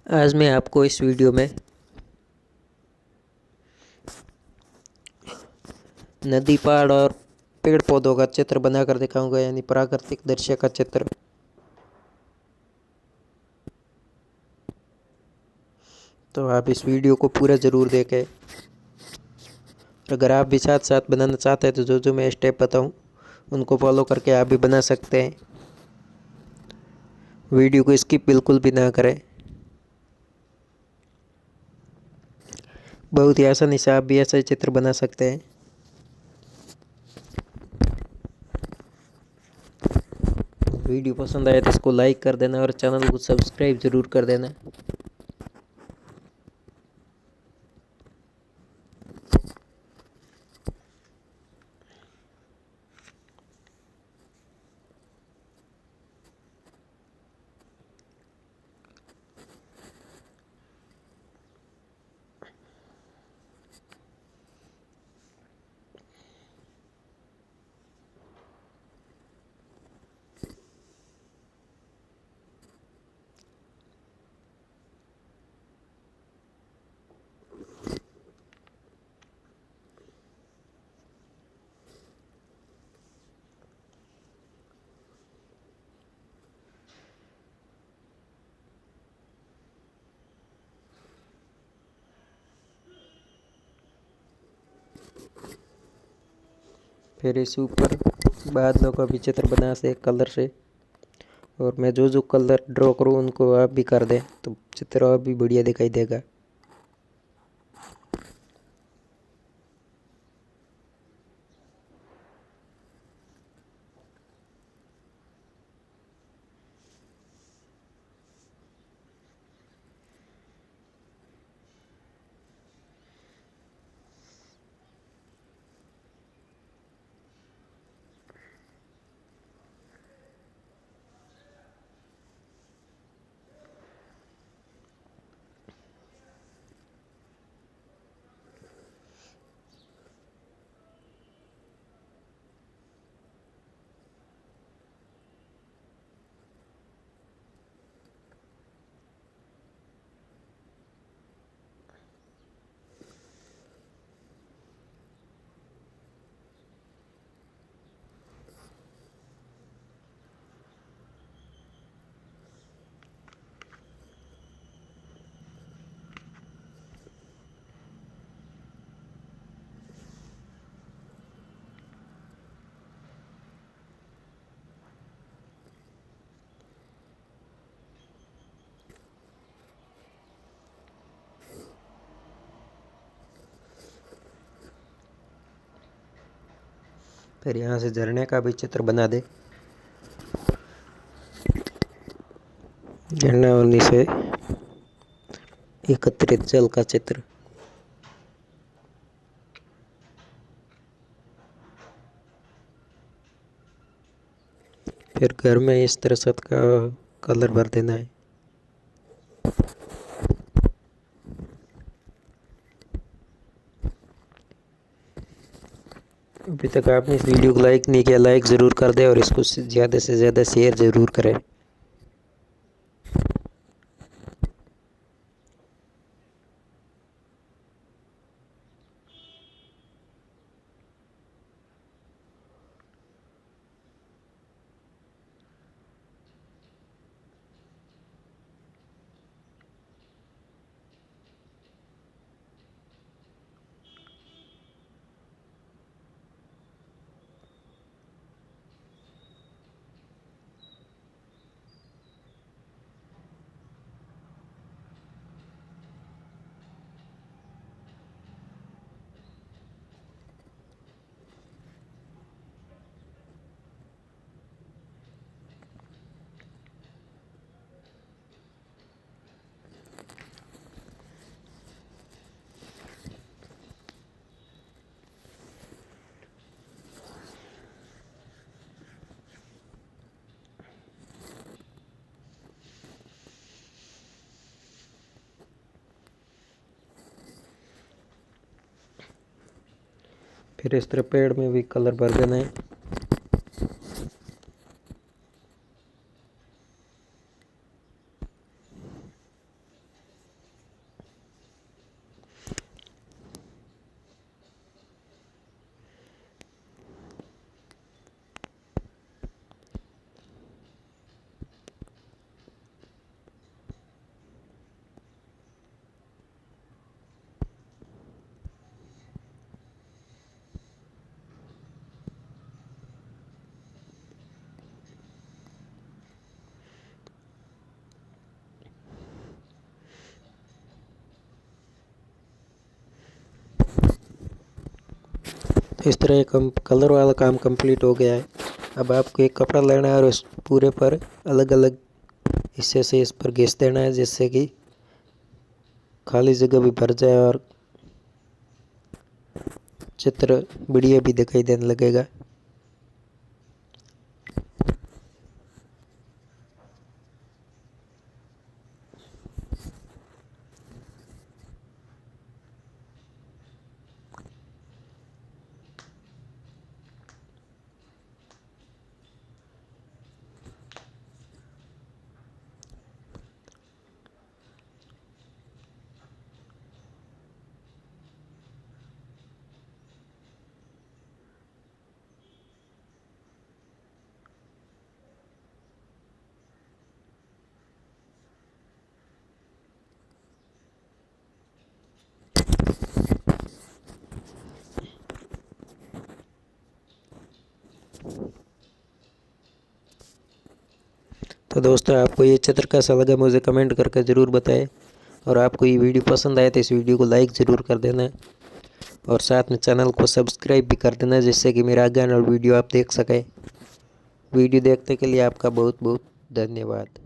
आज मैं आपको इस वीडियो में नदी, पहाड़ और पेड़ पौधों का चित्र बनाकर दिखाऊंगा, यानी प्राकृतिक दृश्य का चित्र। तो आप इस वीडियो को पूरा ज़रूर देखें। अगर आप भी साथ साथ बनाना चाहते हैं तो जो जो मैं स्टेप बताऊं उनको फॉलो करके आप भी बना सकते हैं। वीडियो को स्किप बिल्कुल भी ना करें। बहुत ही आसानी से आप भी ऐसा ही चित्र बना सकते हैं। वीडियो पसंद आए तो इसको लाइक कर देना और चैनल को सब्सक्राइब ज़रूर कर देना। फिर इस ऊपर बादलों का भी चित्र बना से कलर से, और मैं जो जो कलर ड्रॉ करूँ उनको आप भी कर दें तो चित्र और भी बढ़िया दिखाई देगा। फिर यहाँ से झरने का भी चित्र बना दे। झरना और नीचे एकत्रित जल का चित्र। फिर घर में इस तरह छत का कलर भर देना है। अभी तक आपने इस वीडियो को लाइक नहीं किया, लाइक ज़रूर कर दें और इसको ज़्यादा से ज़्यादा शेयर ज़रूर करें। फिर इस तरह पेड़ में भी कलर भर देना है। इस तरह एक कलर वाला काम कंप्लीट हो गया है। अब आपको एक कपड़ा लेना है और इस पूरे पर अलग अलग हिस्से से इस पर घिस देना है, जिससे कि खाली जगह भी भर जाए और चित्र बढ़िया भी दिखाई देने लगेगा। तो दोस्तों, आपको ये चित्र कैसा लगा मुझे कमेंट करके ज़रूर बताएं, और आपको ये वीडियो पसंद आए तो इस वीडियो को लाइक ज़रूर कर देना, और साथ में चैनल को सब्सक्राइब भी कर देना, जिससे कि मेरा आगे वाला वीडियो आप देख सकें। वीडियो देखने के लिए आपका बहुत बहुत धन्यवाद।